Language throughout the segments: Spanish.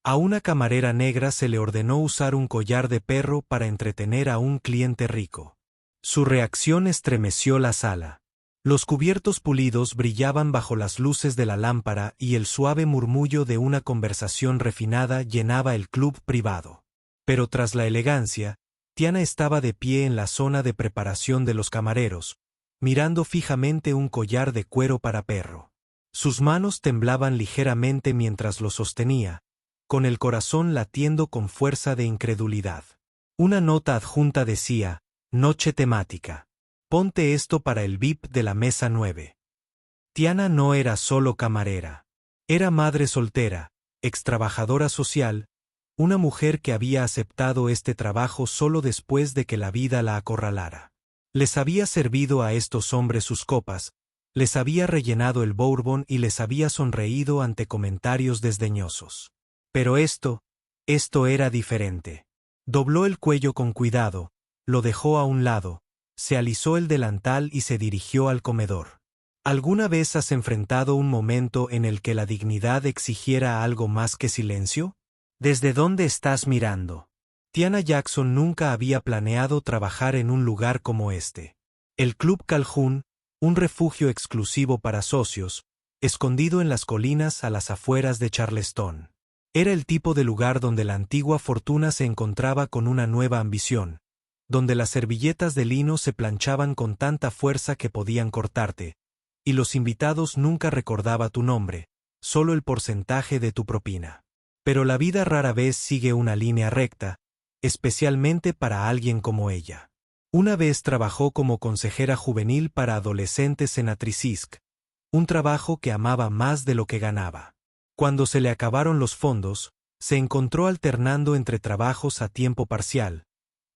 A una camarera negra se le ordenó usar un collar de perro para entretener a un cliente rico. Su reacción estremeció la sala. Los cubiertos pulidos brillaban bajo las luces de la lámpara y el suave murmullo de una conversación refinada llenaba el club privado. Pero tras la elegancia, Tiana estaba de pie en la zona de preparación de los camareros, mirando fijamente un collar de cuero para perro. Sus manos temblaban ligeramente mientras lo sostenía, con el corazón latiendo con fuerza de incredulidad. Una nota adjunta decía, noche temática. Ponte esto para el VIP de la mesa 9. Tiana no era solo camarera. Era madre soltera, extrabajadora social, una mujer que había aceptado este trabajo solo después de que la vida la acorralara. Les había servido a estos hombres sus copas, les había rellenado el bourbon y les había sonreído ante comentarios desdeñosos. Pero esto era diferente. Dobló el cuello con cuidado, lo dejó a un lado, se alisó el delantal y se dirigió al comedor. ¿Alguna vez has enfrentado un momento en el que la dignidad exigiera algo más que silencio? ¿Desde dónde estás mirando? Tiana Jackson nunca había planeado trabajar en un lugar como este. El Club Calhoun, un refugio exclusivo para socios, escondido en las colinas a las afueras de Charleston. Era el tipo de lugar donde la antigua fortuna se encontraba con una nueva ambición, donde las servilletas de lino se planchaban con tanta fuerza que podían cortarte, y los invitados nunca recordaba tu nombre, solo el porcentaje de tu propina. Pero la vida rara vez sigue una línea recta, especialmente para alguien como ella. Una vez trabajó como consejera juvenil para adolescentes en Atricisk, un trabajo que amaba más de lo que ganaba. Cuando se le acabaron los fondos, se encontró alternando entre trabajos a tiempo parcial,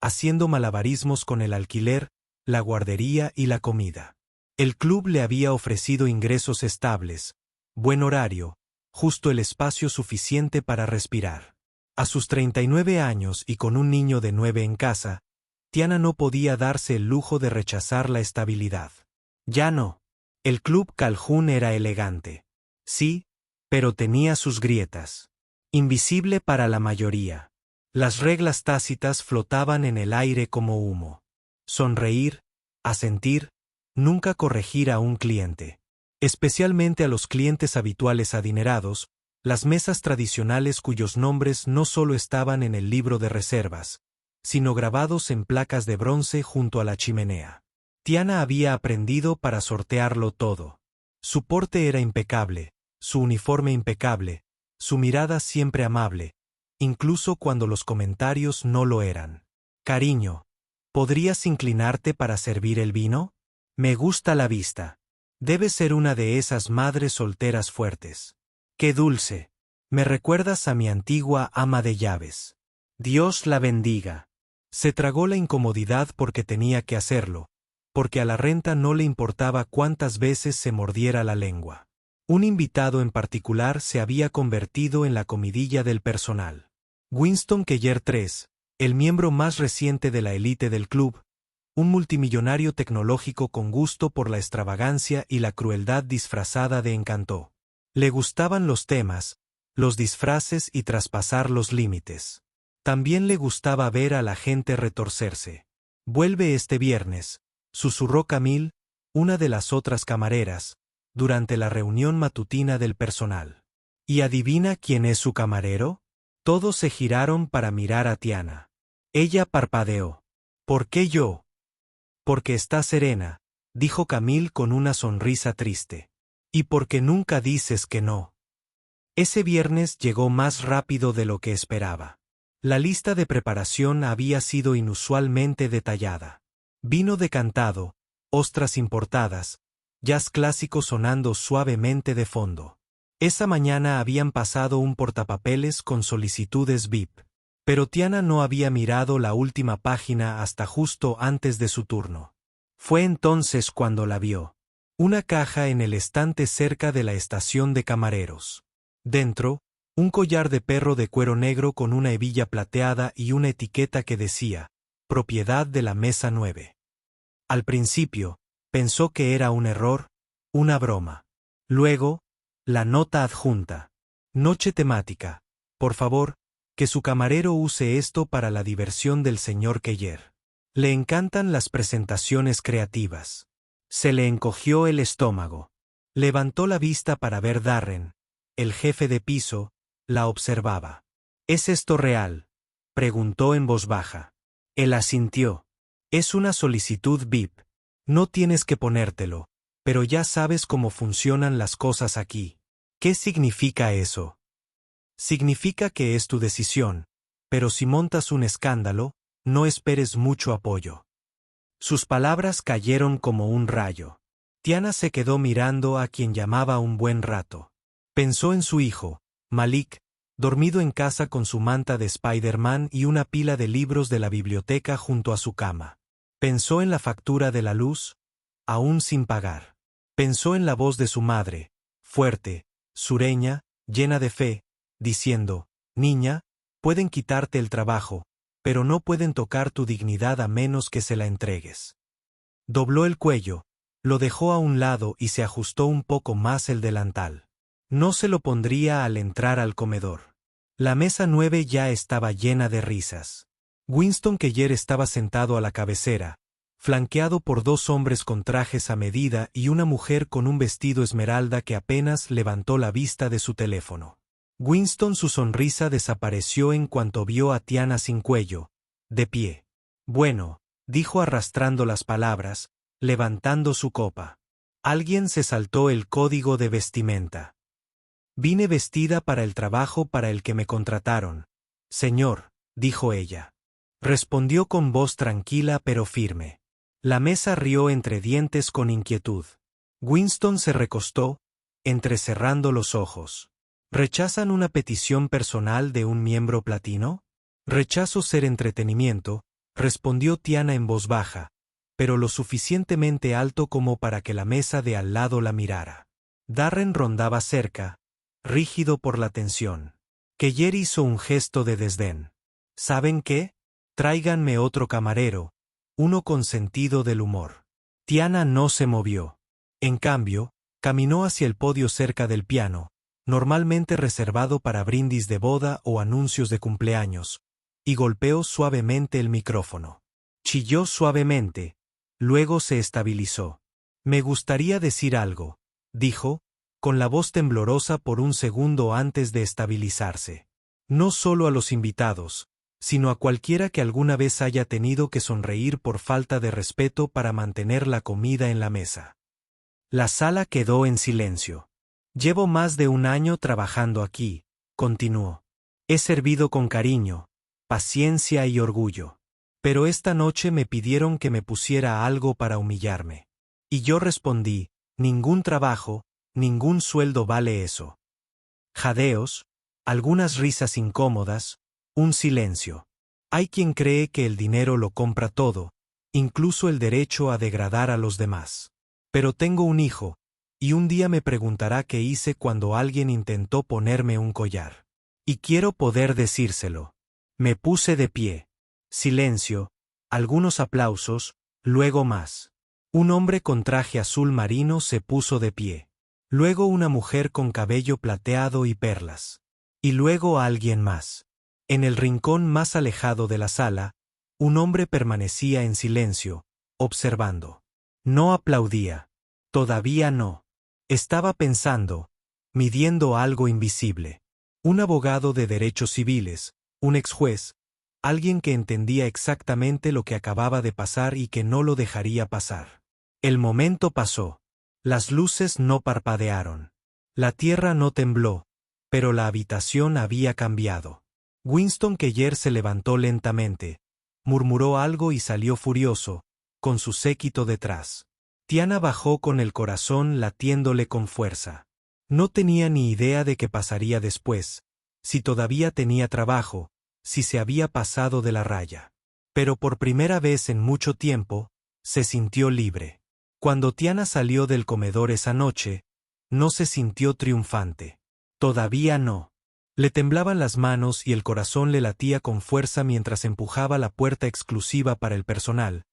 haciendo malabarismos con el alquiler, la guardería y la comida. El club le había ofrecido ingresos estables, buen horario, justo el espacio suficiente para respirar. A sus 39 años y con un niño de 9 en casa, Tiana no podía darse el lujo de rechazar la estabilidad. Ya no. El Club Calhoun era elegante. Sí, pero tenía sus grietas. Invisible para la mayoría. Las reglas tácitas flotaban en el aire como humo. Sonreír, asentir, nunca corregir a un cliente. Especialmente a los clientes habituales adinerados, las mesas tradicionales cuyos nombres no solo estaban en el libro de reservas, sino grabados en placas de bronce junto a la chimenea. Tiana había aprendido para sortearlo todo. Su porte era impecable, su uniforme impecable, su mirada siempre amable, incluso cuando los comentarios no lo eran. Cariño, ¿podrías inclinarte para servir el vino? Me gusta la vista. Debes ser una de esas madres solteras fuertes. ¡Qué dulce! Me recuerdas a mi antigua ama de llaves. Dios la bendiga. Se tragó la incomodidad porque tenía que hacerlo, porque a la renta no le importaba cuántas veces se mordiera la lengua. Un invitado en particular se había convertido en la comidilla del personal. Winston Keller III, el miembro más reciente de la élite del club, un multimillonario tecnológico con gusto por la extravagancia y la crueldad disfrazada de encanto. Le gustaban los temas, los disfraces y traspasar los límites. También le gustaba ver a la gente retorcerse. Vuelve este viernes, susurró Camille, una de las otras camareras, durante la reunión matutina del personal. ¿Y adivina quién es su camarero? Todos se giraron para mirar a Tiana. Ella parpadeó. ¿Por qué yo? Porque está serena, dijo Camille con una sonrisa triste. Y porque nunca dices que no. Ese viernes llegó más rápido de lo que esperaba. La lista de preparación había sido inusualmente detallada. Vino decantado, ostras importadas, jazz clásico sonando suavemente de fondo. Esa mañana habían pasado un portapapeles con solicitudes VIP. Pero Tiana no había mirado la última página hasta justo antes de su turno. Fue entonces cuando la vio. Una caja en el estante cerca de la estación de camareros. Dentro, un collar de perro de cuero negro con una hebilla plateada y una etiqueta que decía, propiedad de la mesa 9. Al principio, pensó que era un error, una broma. Luego, la nota adjunta. Noche temática. Por favor, que su camarero use esto para la diversión del señor Keller. Le encantan las presentaciones creativas. Se le encogió el estómago. Levantó la vista para ver Darren. El jefe de piso la observaba. ¿Es esto real?, preguntó en voz baja. Él asintió. Es una solicitud VIP. No tienes que ponértelo, pero ya sabes cómo funcionan las cosas aquí. ¿Qué significa eso? Significa que es tu decisión, pero si montas un escándalo, no esperes mucho apoyo. Sus palabras cayeron como un rayo. Tiana se quedó mirando a quien llamaba un buen rato. Pensó en su hijo, Malik, dormido en casa con su manta de Spider-Man y una pila de libros de la biblioteca junto a su cama. Pensó en la factura de la luz, aún sin pagar. Pensó en la voz de su madre, fuerte, sureña, llena de fe, diciendo: niña, pueden quitarte el trabajo, pero no pueden tocar tu dignidad a menos que se la entregues. Dobló el cuello, lo dejó a un lado y se ajustó un poco más el delantal. No se lo pondría al entrar al comedor. La mesa 9 ya estaba llena de risas. Winston Keller estaba sentado a la cabecera, flanqueado por dos hombres con trajes a medida y una mujer con un vestido esmeralda que apenas levantó la vista de su teléfono. Winston, su sonrisa desapareció en cuanto vio a Tiana sin cuello, de pie. Bueno, dijo arrastrando las palabras, levantando su copa. Alguien se saltó el código de vestimenta. Vine vestida para el trabajo para el que me contrataron, señor, dijo ella. Respondió con voz tranquila pero firme. La mesa rió entre dientes con inquietud. Winston se recostó, entrecerrando los ojos. ¿Rechazan una petición personal de un miembro platino? Rechazo ser entretenimiento, respondió Tiana en voz baja, pero lo suficientemente alto como para que la mesa de al lado la mirara. Darren rondaba cerca, rígido por la tensión. Keller hizo un gesto de desdén. ¿Saben qué? Tráiganme otro camarero, uno con sentido del humor. Tiana no se movió. En cambio, caminó hacia el podio cerca del piano, normalmente reservado para brindis de boda o anuncios de cumpleaños, y golpeó suavemente el micrófono. Chilló suavemente, luego se estabilizó. Me gustaría decir algo, dijo, con la voz temblorosa por un segundo antes de estabilizarse. No solo a los invitados, sino a cualquiera que alguna vez haya tenido que sonreír por falta de respeto para mantener la comida en la mesa. La sala quedó en silencio. Llevo más de un año trabajando aquí, continuó. He servido con cariño, paciencia y orgullo. Pero esta noche me pidieron que me pusiera algo para humillarme. Y yo respondí: ningún trabajo, ningún sueldo vale eso. Jadeos, algunas risas incómodas, un silencio. Hay quien cree que el dinero lo compra todo, incluso el derecho a degradar a los demás. Pero tengo un hijo, y un día me preguntará qué hice cuando alguien intentó ponerme un collar. Y quiero poder decírselo. Me puse de pie. Silencio, algunos aplausos, luego más. Un hombre con traje azul marino se puso de pie. Luego una mujer con cabello plateado y perlas. Y luego alguien más. En el rincón más alejado de la sala, un hombre permanecía en silencio, observando. No aplaudía. Todavía no. Estaba pensando, midiendo algo invisible. Un abogado de derechos civiles, un exjuez, alguien que entendía exactamente lo que acababa de pasar y que no lo dejaría pasar. El momento pasó. Las luces no parpadearon. La tierra no tembló, pero la habitación había cambiado. Winston Keller se levantó lentamente, murmuró algo y salió furioso, con su séquito detrás. Tiana bajó con el corazón latiéndole con fuerza. No tenía ni idea de qué pasaría después, si todavía tenía trabajo, si se había pasado de la raya. Pero por primera vez en mucho tiempo, se sintió libre. Cuando Tiana salió del comedor esa noche, no se sintió triunfante. Todavía no. Le temblaban las manos y el corazón le latía con fuerza mientras empujaba la puerta exclusiva para el personal,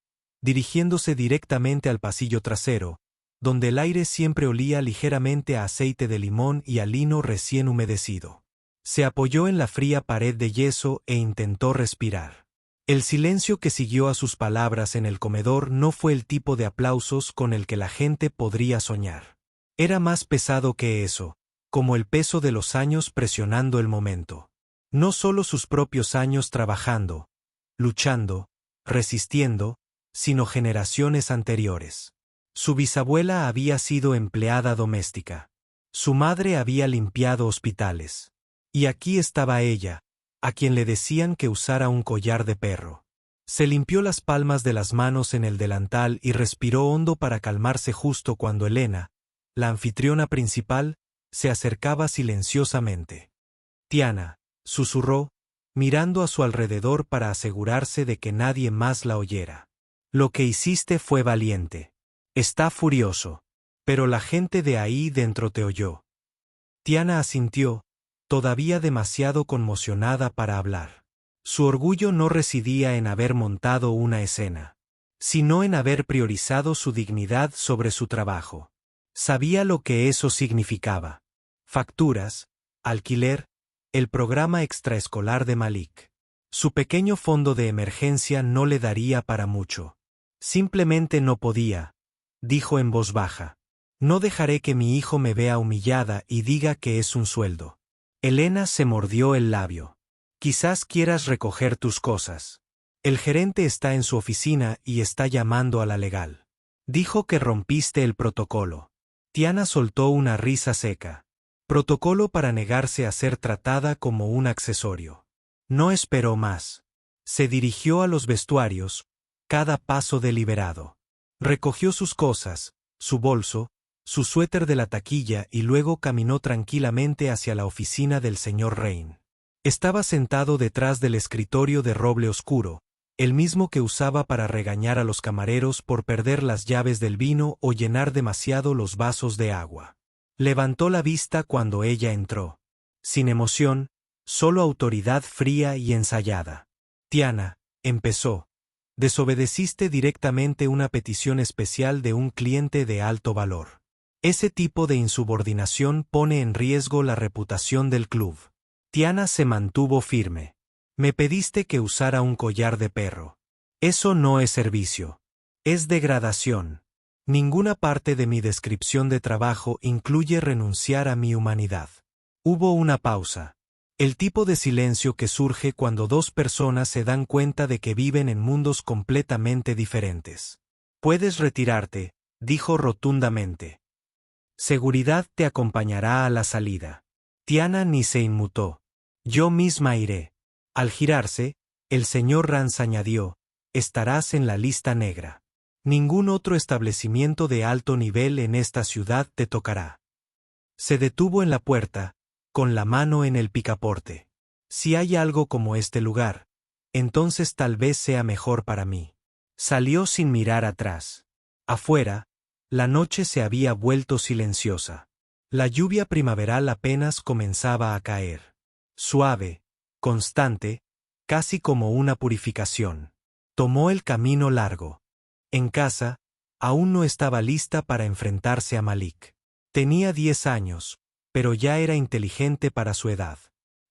dirigiéndose directamente al pasillo trasero, donde el aire siempre olía ligeramente a aceite de limón y a lino recién humedecido. Se apoyó en la fría pared de yeso e intentó respirar. El silencio que siguió a sus palabras en el comedor no fue el tipo de aplausos con el que la gente podría soñar. Era más pesado que eso, como el peso de los años presionando el momento. No solo sus propios años trabajando, luchando, resistiendo, sino generaciones anteriores. Su bisabuela había sido empleada doméstica. Su madre había limpiado hospitales. Y aquí estaba ella, a quien le decían que usara un collar de perro. Se limpió las palmas de las manos en el delantal y respiró hondo para calmarse justo cuando Elena, la anfitriona principal, se acercaba silenciosamente. Tiana, susurró, mirando a su alrededor para asegurarse de que nadie más la oyera. Lo que hiciste fue valiente. Está furioso. Pero la gente de ahí dentro te oyó. Tiana asintió, todavía demasiado conmocionada para hablar. Su orgullo no residía en haber montado una escena, sino en haber priorizado su dignidad sobre su trabajo. Sabía lo que eso significaba. Facturas, alquiler, el programa extraescolar de Malik. Su pequeño fondo de emergencia no le daría para mucho. Simplemente no podía, dijo en voz baja. No dejaré que mi hijo me vea humillada y diga que es un sueldo. Elena se mordió el labio. Quizás quieras recoger tus cosas. El gerente está en su oficina y está llamando a la legal. Dijo que rompiste el protocolo. Tiana soltó una risa seca. Protocolo para negarse a ser tratada como un accesorio. No esperó más. Se dirigió a los vestuarios, cada paso deliberado. Recogió sus cosas, su bolso, su suéter de la taquilla y luego caminó tranquilamente hacia la oficina del señor Rain. Estaba sentado detrás del escritorio de roble oscuro, el mismo que usaba para regañar a los camareros por perder las llaves del vino o llenar demasiado los vasos de agua. Levantó la vista cuando ella entró. Sin emoción, solo autoridad fría y ensayada. Tiana, empezó. Desobedeciste directamente una petición especial de un cliente de alto valor. Ese tipo de insubordinación pone en riesgo la reputación del club. Tiana se mantuvo firme. Me pediste que usara un collar de perro. Eso no es servicio. Es degradación. Ninguna parte de mi descripción de trabajo incluye renunciar a mi humanidad. Hubo una pausa. El tipo de silencio que surge cuando dos personas se dan cuenta de que viven en mundos completamente diferentes. Puedes retirarte, dijo rotundamente. Seguridad te acompañará a la salida. Tiana ni se inmutó. Yo misma iré. Al girarse, el señor Rance añadió, estarás en la lista negra. Ningún otro establecimiento de alto nivel en esta ciudad te tocará. Se detuvo en la puerta, con la mano en el picaporte. Si hay algo como este lugar, entonces tal vez sea mejor para mí. Salió sin mirar atrás. Afuera, la noche se había vuelto silenciosa. La lluvia primaveral apenas comenzaba a caer. Suave, constante, casi como una purificación. Tomó el camino largo. En casa, aún no estaba lista para enfrentarse a Malik. Tenía 10 años, pero ya era inteligente para su edad.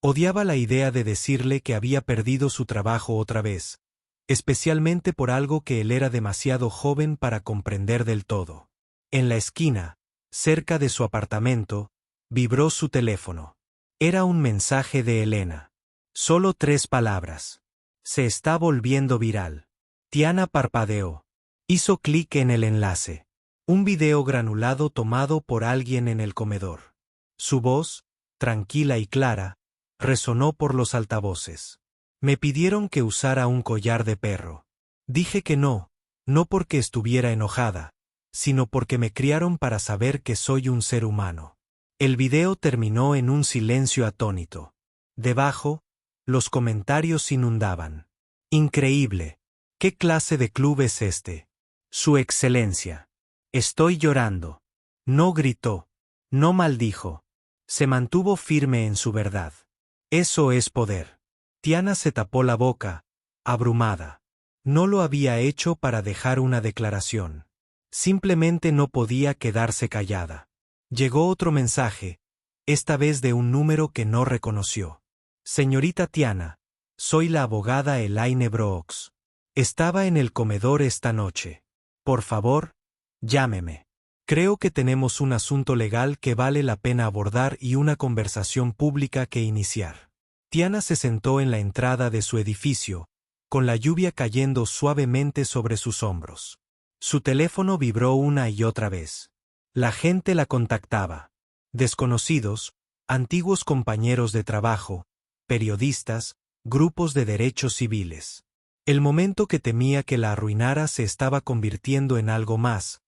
Odiaba la idea de decirle que había perdido su trabajo otra vez, especialmente por algo que él era demasiado joven para comprender del todo. En la esquina, cerca de su apartamento, vibró su teléfono. Era un mensaje de Elena. Solo 3 palabras. Se está volviendo viral. Tiana parpadeó. Hizo clic en el enlace. Un video granulado tomado por alguien en el comedor. Su voz, tranquila y clara, resonó por los altavoces. Me pidieron que usara un collar de perro. Dije que no, no porque estuviera enojada, sino porque me criaron para saber que soy un ser humano. El video terminó en un silencio atónito. Debajo, los comentarios inundaban. Increíble. ¿Qué clase de club es este? Su excelencia. Estoy llorando. No gritó. No maldijo. Se mantuvo firme en su verdad. Eso es poder. Tiana se tapó la boca, abrumada. No lo había hecho para dejar una declaración. Simplemente no podía quedarse callada. Llegó otro mensaje. esta vez de un número que no reconoció. Señorita Tiana, soy la abogada Elaine Brooks. Estaba en el comedor esta noche. Por favor, llámeme. Creo que tenemos un asunto legal que vale la pena abordar y una conversación pública que iniciar. Tiana se sentó en la entrada de su edificio, con la lluvia cayendo suavemente sobre sus hombros. Su teléfono vibró una y otra vez. La gente la contactaba. Desconocidos, antiguos compañeros de trabajo, periodistas, grupos de derechos civiles. El momento que temía que la arruinara se estaba convirtiendo en algo más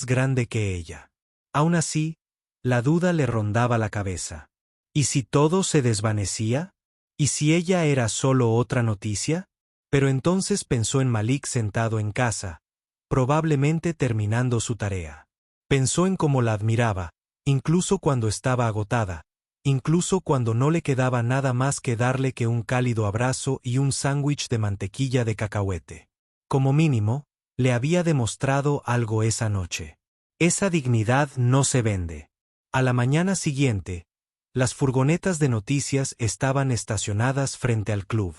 grande que ella. Aún así, la duda le rondaba la cabeza. ¿Y si todo se desvanecía? ¿Y si ella era solo otra noticia? Pero entonces pensó en Malik sentado en casa, probablemente terminando su tarea. Pensó en cómo la admiraba, incluso cuando estaba agotada, incluso cuando no le quedaba nada más que darle que un cálido abrazo y un sándwich de mantequilla de cacahuete. Como mínimo, le había demostrado algo esa noche. Esa dignidad no se vende. A la mañana siguiente, las furgonetas de noticias estaban estacionadas frente al club.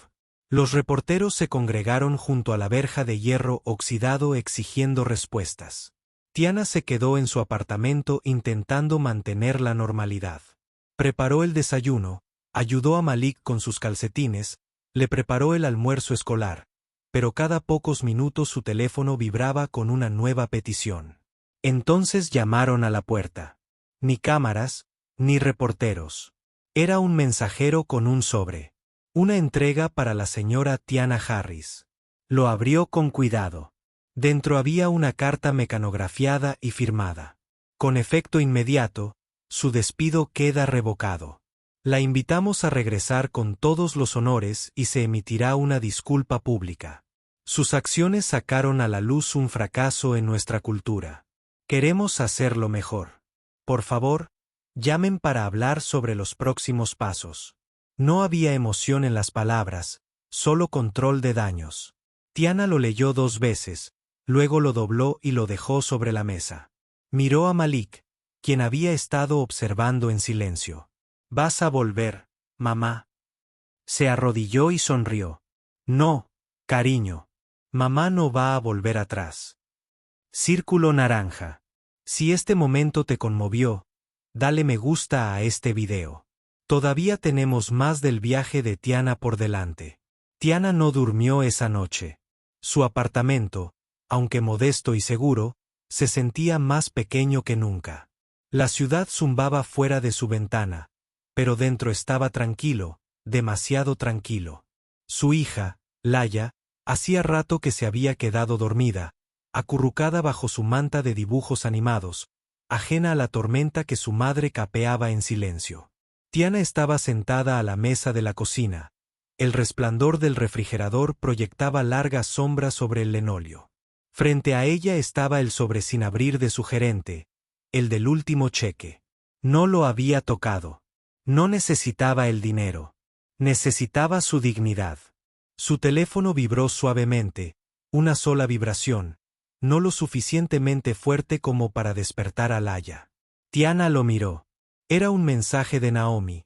Los reporteros se congregaron junto a la verja de hierro oxidado exigiendo respuestas. Tiana se quedó en su apartamento intentando mantener la normalidad. Preparó el desayuno, ayudó a Malik con sus calcetines, le preparó el almuerzo escolar, pero cada pocos minutos su teléfono vibraba con una nueva petición. Entonces llamaron a la puerta. Ni cámaras, ni reporteros. Era un mensajero con un sobre. Una entrega para la señora Tiana Harris. Lo abrió con cuidado. Dentro había una carta mecanografiada y firmada. Con efecto inmediato, su despido queda revocado. La invitamos a regresar con todos los honores y se emitirá una disculpa pública. Sus acciones sacaron a la luz un fracaso en nuestra cultura. Queremos hacerlo mejor. Por favor, llamen para hablar sobre los próximos pasos. No había emoción en las palabras, solo control de daños. Tiana lo leyó 2 veces, luego lo dobló y lo dejó sobre la mesa. Miró a Malik, quien había estado observando en silencio. «¿Vas a volver, mamá?» Se arrodilló y sonrió. «No, cariño. Mamá no va a volver atrás». Círculo naranja. Si este momento te conmovió, dale me gusta a este video. Todavía tenemos más del viaje de Tiana por delante. Tiana no durmió esa noche. Su apartamento, aunque modesto y seguro, se sentía más pequeño que nunca. La ciudad zumbaba fuera de su ventana, pero dentro estaba tranquilo, demasiado tranquilo. Su hija, Laya, hacía rato que se había quedado dormida, acurrucada bajo su manta de dibujos animados, ajena a la tormenta que su madre capeaba en silencio. Tiana estaba sentada a la mesa de la cocina. El resplandor del refrigerador proyectaba largas sombras sobre el linóleo. Frente a ella estaba el sobre sin abrir de su gerente, el del último cheque. No lo había tocado. No necesitaba el dinero. Necesitaba su dignidad. Su teléfono vibró suavemente, una sola vibración, no lo suficientemente fuerte como para despertar a Laya. Tiana lo miró. Era un mensaje de Naomi,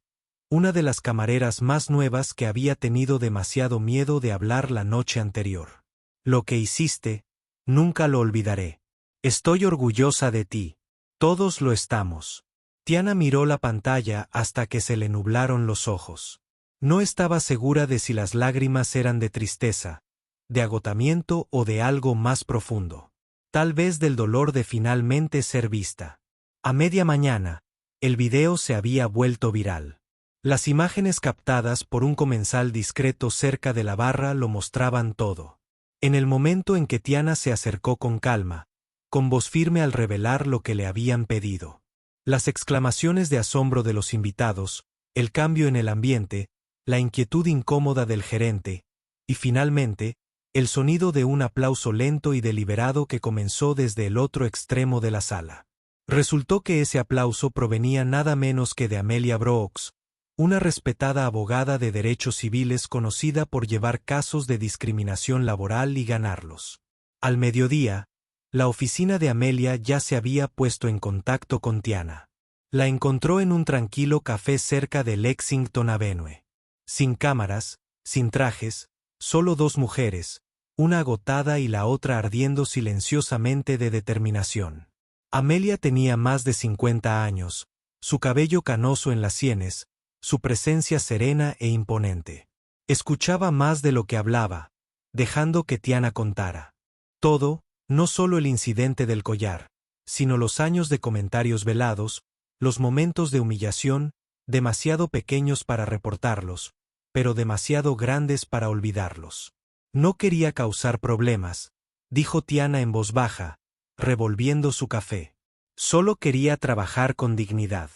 una de las camareras más nuevas que había tenido demasiado miedo de hablar la noche anterior. Lo que hiciste, nunca lo olvidaré. Estoy orgullosa de ti. Todos lo estamos. Tiana miró la pantalla hasta que se le nublaron los ojos. No estaba segura de si las lágrimas eran de tristeza, de agotamiento o de algo más profundo. Tal vez del dolor de finalmente ser vista. A media mañana, el video se había vuelto viral. Las imágenes captadas por un comensal discreto cerca de la barra lo mostraban todo. En el momento en que Tiana se acercó con calma, con voz firme al revelar lo que le habían pedido. Las exclamaciones de asombro de los invitados, el cambio en el ambiente, la inquietud incómoda del gerente, y finalmente, el sonido de un aplauso lento y deliberado que comenzó desde el otro extremo de la sala. Resultó que ese aplauso provenía nada menos que de Amelia Brooks, una respetada abogada de derechos civiles conocida por llevar casos de discriminación laboral y ganarlos. Al mediodía, la oficina de Amelia ya se había puesto en contacto con Tiana. La encontró en un tranquilo café cerca de Lexington Avenue. Sin cámaras, sin trajes, solo dos mujeres, una agotada y la otra ardiendo silenciosamente de determinación. Amelia tenía más de 50 años, su cabello canoso en las sienes, su presencia serena e imponente. Escuchaba más de lo que hablaba, dejando que Tiana contara. Todo, no solo el incidente del collar, sino los años de comentarios velados, los momentos de humillación, demasiado pequeños para reportarlos, pero demasiado grandes para olvidarlos. No quería causar problemas, dijo Tiana en voz baja, revolviendo su café. Solo quería trabajar con dignidad.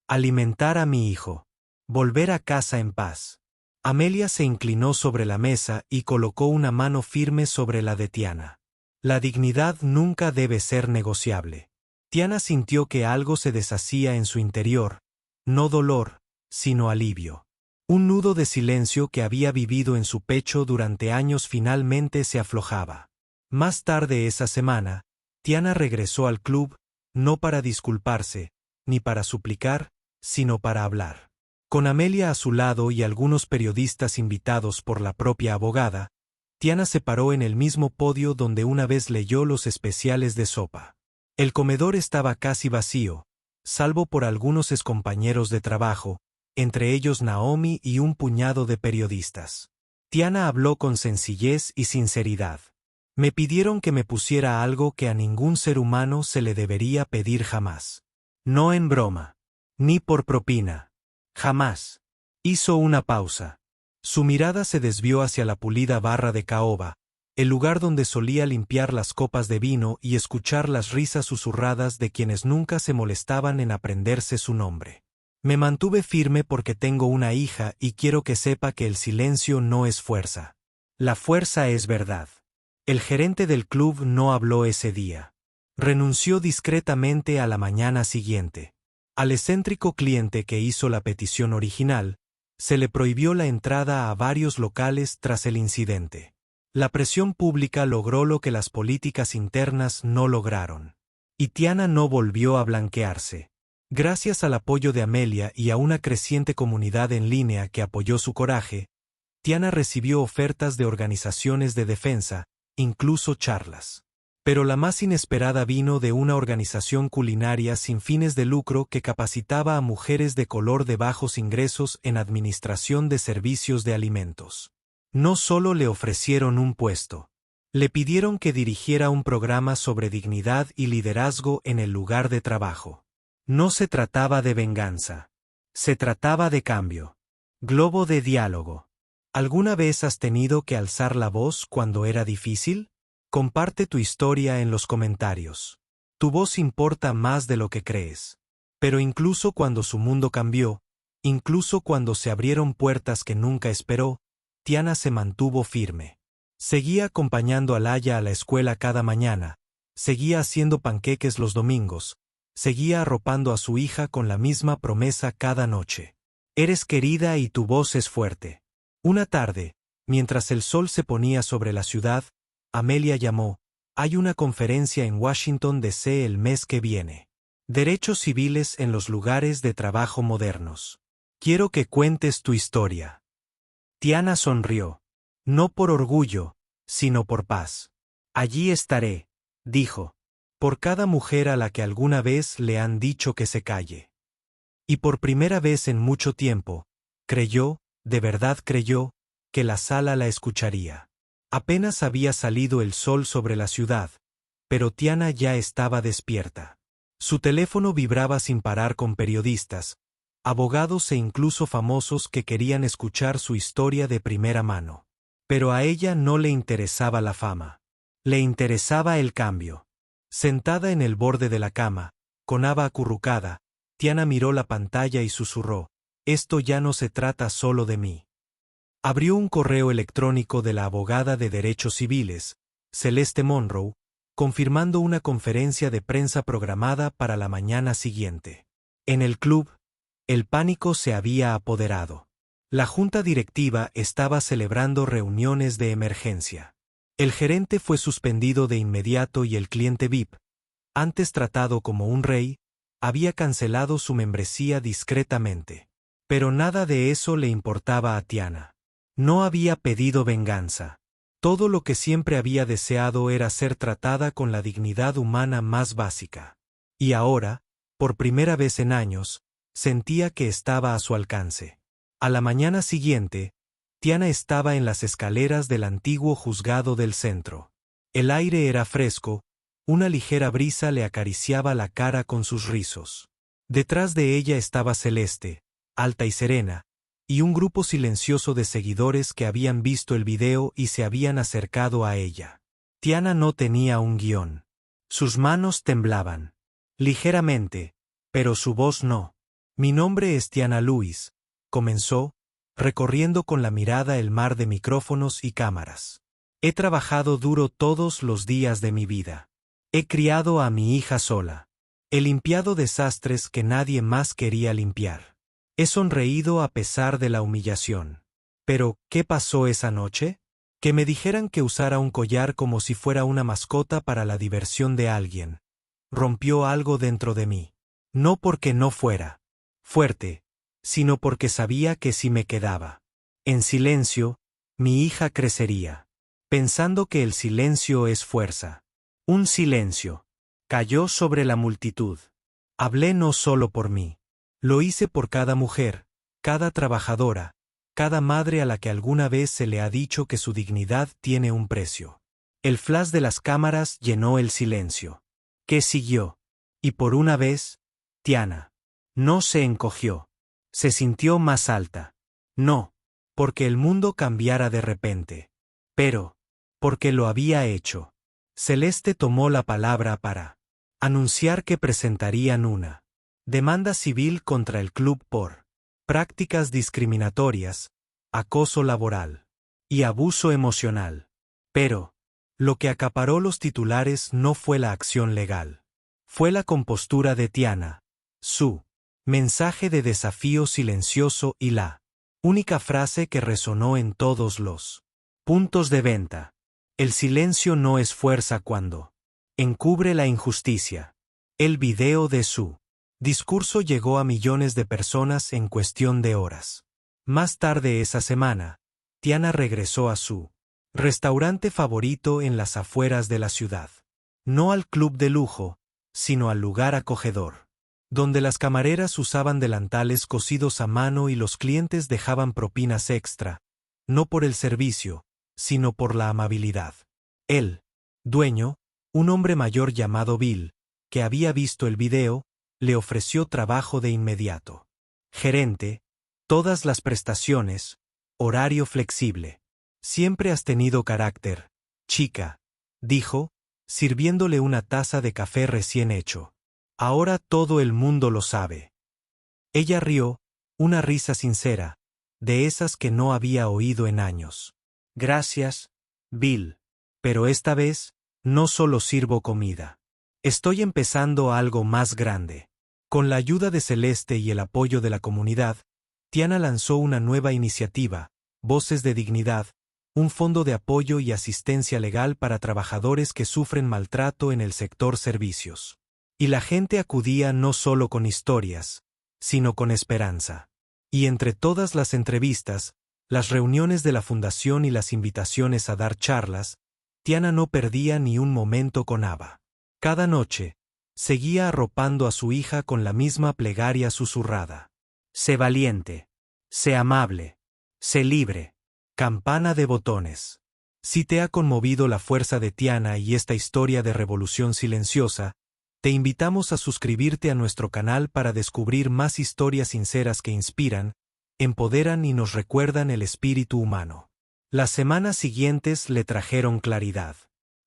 Alimentar a mi hijo. Volver a casa en paz. Amelia se inclinó sobre la mesa y colocó una mano firme sobre la de Tiana. La dignidad nunca debe ser negociable. Tiana sintió que algo se deshacía en su interior, no dolor, sino alivio. Un nudo de silencio que había vivido en su pecho durante años finalmente se aflojaba. Más tarde esa semana, Tiana regresó al club, no para disculparse, ni para suplicar, sino para hablar. Con Amelia a su lado y algunos periodistas invitados por la propia abogada, Tiana se paró en el mismo podio donde una vez leyó los especiales de sopa. El comedor estaba casi vacío, salvo por algunos excompañeros de trabajo, entre ellos Naomi y un puñado de periodistas. Tiana habló con sencillez y sinceridad. Me pidieron que me pusiera algo que a ningún ser humano se le debería pedir jamás. No en broma. Ni por propina. Jamás. Hizo una pausa. Su mirada se desvió hacia la pulida barra de caoba, el lugar donde solía limpiar las copas de vino y escuchar las risas susurradas de quienes nunca se molestaban en aprenderse su nombre. Me mantuve firme porque tengo una hija y quiero que sepa que el silencio no es fuerza. La fuerza es verdad. El gerente del club no habló ese día. Renunció discretamente a la mañana siguiente. Al excéntrico cliente que hizo la petición original, se le prohibió la entrada a varios locales tras el incidente. La presión pública logró lo que las políticas internas no lograron. Y Tiana no volvió a blanquearse. Gracias al apoyo de Amelia y a una creciente comunidad en línea que apoyó su coraje, Tiana recibió ofertas de organizaciones de defensa, incluso charlas. Pero la más inesperada vino de una organización culinaria sin fines de lucro que capacitaba a mujeres de color de bajos ingresos en administración de servicios de alimentos. No solo le ofrecieron un puesto, le pidieron que dirigiera un programa sobre dignidad y liderazgo en el lugar de trabajo. No se trataba de venganza. Se trataba de cambio. Globo de diálogo. ¿Alguna vez has tenido que alzar la voz cuando era difícil? Comparte tu historia en los comentarios. Tu voz importa más de lo que crees. Pero incluso cuando su mundo cambió, incluso cuando se abrieron puertas que nunca esperó, Tiana se mantuvo firme. Seguía acompañando a Laia a la escuela cada mañana, seguía haciendo panqueques los domingos, seguía arropando a su hija con la misma promesa cada noche. Eres querida y tu voz es fuerte. Una tarde, mientras el sol se ponía sobre la ciudad, Amelia llamó. Hay una conferencia en Washington D.C. el mes que viene. Derechos civiles en los lugares de trabajo modernos. Quiero que cuentes tu historia. Tiana sonrió. No por orgullo, sino por paz. Allí estaré, dijo. Por cada mujer a la que alguna vez le han dicho que se calle. Y por primera vez en mucho tiempo, creyó, de verdad creyó, que la sala la escucharía. Apenas había salido el sol sobre la ciudad, pero Tiana ya estaba despierta. Su teléfono vibraba sin parar con periodistas, abogados e incluso famosos que querían escuchar su historia de primera mano. Pero a ella no le interesaba la fama. Le interesaba el cambio. Sentada en el borde de la cama, con Ava acurrucada, Tiana miró la pantalla y susurró, «Esto ya no se trata solo de mí». Abrió un correo electrónico de la abogada de derechos civiles, Celeste Monroe, confirmando una conferencia de prensa programada para la mañana siguiente. En el club, el pánico se había apoderado. La junta directiva estaba celebrando reuniones de emergencia. El gerente fue suspendido de inmediato y el cliente VIP, antes tratado como un rey, había cancelado su membresía discretamente. Pero nada de eso le importaba a Tiana. No había pedido venganza. Todo lo que siempre había deseado era ser tratada con la dignidad humana más básica. Y ahora, por primera vez en años, sentía que estaba a su alcance. A la mañana siguiente, Tiana estaba en las escaleras del antiguo juzgado del centro. El aire era fresco, una ligera brisa le acariciaba la cara con sus rizos. Detrás de ella estaba Celeste, alta y serena, y un grupo silencioso de seguidores que habían visto el video y se habían acercado a ella. Tiana no tenía un guión. Sus manos temblaban. Ligeramente, pero su voz no. Mi nombre es Tiana Lewis, comenzó, recorriendo con la mirada el mar de micrófonos y cámaras. He trabajado duro todos los días de mi vida. He criado a mi hija sola. He limpiado desastres que nadie más quería limpiar. He sonreído a pesar de la humillación. Pero, ¿qué pasó esa noche? Que me dijeran que usara un collar como si fuera una mascota para la diversión de alguien. Rompió algo dentro de mí. No porque no fuera fuerte, sino porque sabía que si me quedaba en silencio, mi hija crecería, pensando que el silencio es fuerza. Un silencio cayó sobre la multitud. Hablé no solo por mí. Lo hice por cada mujer, cada trabajadora, cada madre a la que alguna vez se le ha dicho que su dignidad tiene un precio. El flash de las cámaras llenó el silencio. ¿Qué siguió? Y por una vez, Tiana no se encogió. Se sintió más alta. No, porque el mundo cambiara de repente. Pero, porque lo había hecho. Celeste tomó la palabra para anunciar que presentarían una demanda civil contra el club por prácticas discriminatorias, acoso laboral y abuso emocional. Pero, lo que acaparó los titulares no fue la acción legal. Fue la compostura de Tiana, su mensaje de desafío silencioso y la única frase que resonó en todos los puntos de venta. El silencio no es fuerza cuando encubre la injusticia. El video de su discurso llegó a millones de personas en cuestión de horas. Más tarde esa semana, Tiana regresó a su restaurante favorito en las afueras de la ciudad. No al club de lujo, sino al lugar acogedor, donde las camareras usaban delantales cosidos a mano y los clientes dejaban propinas extra, no por el servicio, sino por la amabilidad. El dueño, un hombre mayor llamado Bill, que había visto el video, le ofreció trabajo de inmediato. Gerente, todas las prestaciones, horario flexible. Siempre has tenido carácter, chica, dijo, sirviéndole una taza de café recién hecho. Ahora todo el mundo lo sabe. Ella rió, una risa sincera, de esas que no había oído en años. Gracias, Bill. Pero esta vez, no solo sirvo comida. Estoy empezando algo más grande. Con la ayuda de Celeste y el apoyo de la comunidad, Tiana lanzó una nueva iniciativa, Voces de Dignidad, un fondo de apoyo y asistencia legal para trabajadores que sufren maltrato en el sector servicios. Y la gente acudía no solo con historias, sino con esperanza. Y entre todas las entrevistas, las reuniones de la fundación y las invitaciones a dar charlas, Tiana no perdía ni un momento con Ava. Cada noche, seguía arropando a su hija con la misma plegaria susurrada. Sé valiente, sé amable, sé libre. Campana de botones. Si te ha conmovido la fuerza de Tiana y esta historia de revolución silenciosa, te invitamos a suscribirte a nuestro canal para descubrir más historias sinceras que inspiran, empoderan y nos recuerdan el espíritu humano. Las semanas siguientes le trajeron claridad.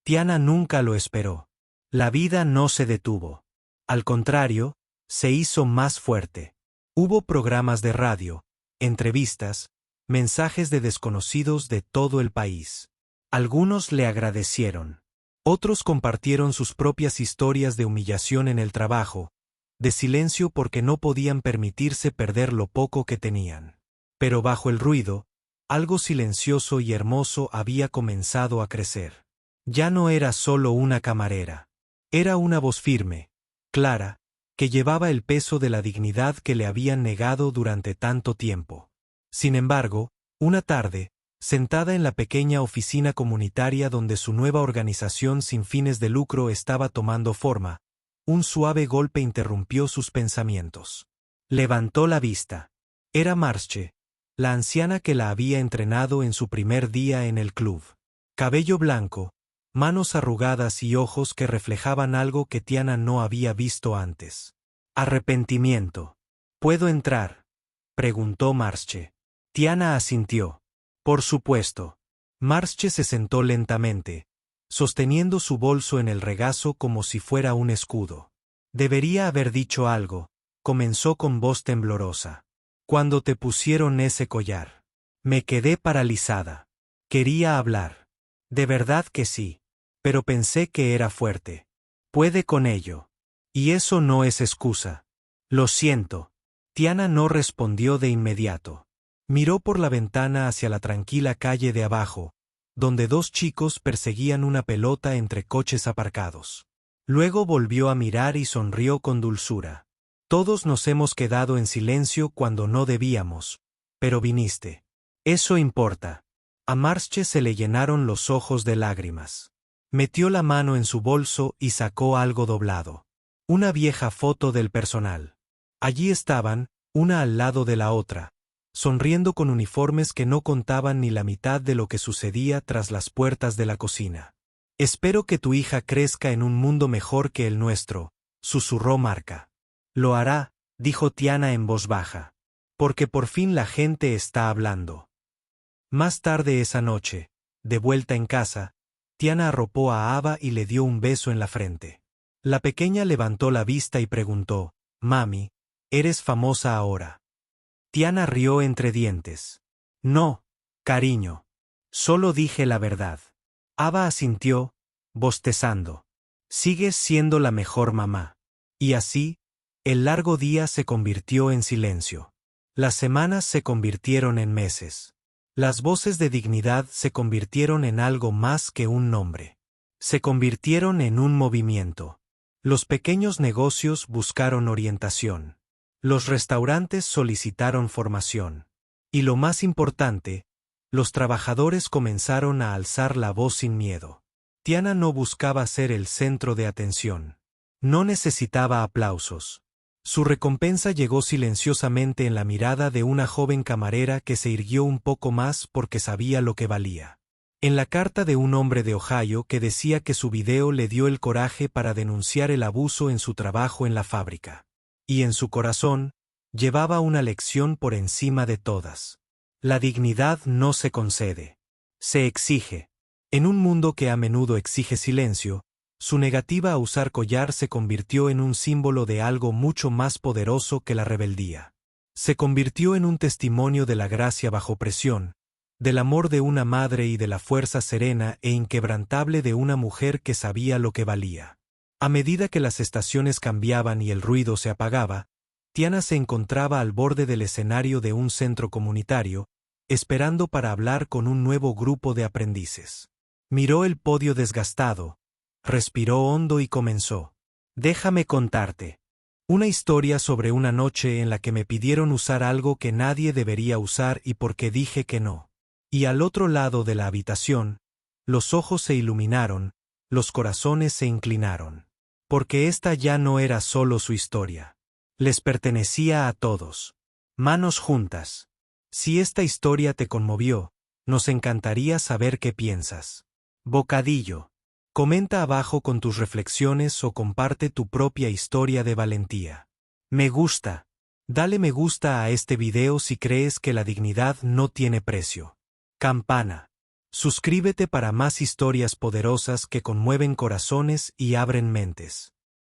Tiana nunca lo esperó. La vida no se detuvo. Al contrario, se hizo más fuerte. Hubo programas de radio, entrevistas, mensajes de desconocidos de todo el país. Algunos le agradecieron. Otros compartieron sus propias historias de humillación en el trabajo, de silencio porque no podían permitirse perder lo poco que tenían. Pero bajo el ruido, algo silencioso y hermoso había comenzado a crecer. Ya no era solo una camarera. Era una voz firme, clara, que llevaba el peso de la dignidad que le habían negado durante tanto tiempo. Sin embargo, una tarde, sentada en la pequeña oficina comunitaria donde su nueva organización sin fines de lucro estaba tomando forma, un suave golpe interrumpió sus pensamientos. Levantó la vista. Era Marche, la anciana que la había entrenado en su primer día en el club. Cabello blanco, manos arrugadas y ojos que reflejaban algo que Tiana no había visto antes. Arrepentimiento. ¿Puedo entrar?, preguntó Marche. Tiana asintió. Por supuesto. Marche se sentó lentamente, sosteniendo su bolso en el regazo como si fuera un escudo. Debería haber dicho algo, comenzó con voz temblorosa. Cuando te pusieron ese collar. Me quedé paralizada. Quería hablar. De verdad que sí. Pero pensé que era fuerte. Puede con ello. Y eso no es excusa. Lo siento. Tiana no respondió de inmediato. Miró por la ventana hacia la tranquila calle de abajo, donde dos chicos perseguían una pelota entre coches aparcados. Luego volvió a mirar y sonrió con dulzura. Todos nos hemos quedado en silencio cuando no debíamos, pero viniste. Eso importa. A Marche se le llenaron los ojos de lágrimas. Metió la mano en su bolso y sacó algo doblado. Una vieja foto del personal. Allí estaban, una al lado de la otra, sonriendo con uniformes que no contaban ni la mitad de lo que sucedía tras las puertas de la cocina. Espero que tu hija crezca en un mundo mejor que el nuestro, susurró Marca. Lo hará, dijo Tiana en voz baja. Porque por fin la gente está hablando. Más tarde esa noche, de vuelta en casa, Tiana arropó a Ava y le dio un beso en la frente. La pequeña levantó la vista y preguntó, «Mami, ¿eres famosa ahora?» Tiana rió entre dientes. «No, cariño. Solo dije la verdad». Ava asintió, bostezando. «Sigues siendo la mejor mamá». Y así, el largo día se convirtió en silencio. Las semanas se convirtieron en meses. Las voces de dignidad se convirtieron en algo más que un nombre. Se convirtieron en un movimiento. Los pequeños negocios buscaron orientación. Los restaurantes solicitaron formación. Y lo más importante, los trabajadores comenzaron a alzar la voz sin miedo. Tiana no buscaba ser el centro de atención. No necesitaba aplausos. Su recompensa llegó silenciosamente en la mirada de una joven camarera que se irguió un poco más porque sabía lo que valía. En la carta de un hombre de Ohio que decía que su video le dio el coraje para denunciar el abuso en su trabajo en la fábrica. Y en su corazón, llevaba una lección por encima de todas. La dignidad no se concede. Se exige. En un mundo que a menudo exige silencio, su negativa a usar collar se convirtió en un símbolo de algo mucho más poderoso que la rebeldía. Se convirtió en un testimonio de la gracia bajo presión, del amor de una madre y de la fuerza serena e inquebrantable de una mujer que sabía lo que valía. A medida que las estaciones cambiaban y el ruido se apagaba, Tiana se encontraba al borde del escenario de un centro comunitario, esperando para hablar con un nuevo grupo de aprendices. Miró el podio desgastado, respiró hondo y comenzó. Déjame contarte. Una historia sobre una noche en la que me pidieron usar algo que nadie debería usar y porque dije que no. Y al otro lado de la habitación, los ojos se iluminaron, los corazones se inclinaron. Porque esta ya no era solo su historia. Les pertenecía a todos. Manos juntas. Si esta historia te conmovió, nos encantaría saber qué piensas. Bocadillo. Comenta abajo con tus reflexiones o comparte tu propia historia de valentía. Me gusta. Dale me gusta a este video si crees que la dignidad no tiene precio. Campana. Suscríbete para más historias poderosas que conmueven corazones y abren mentes.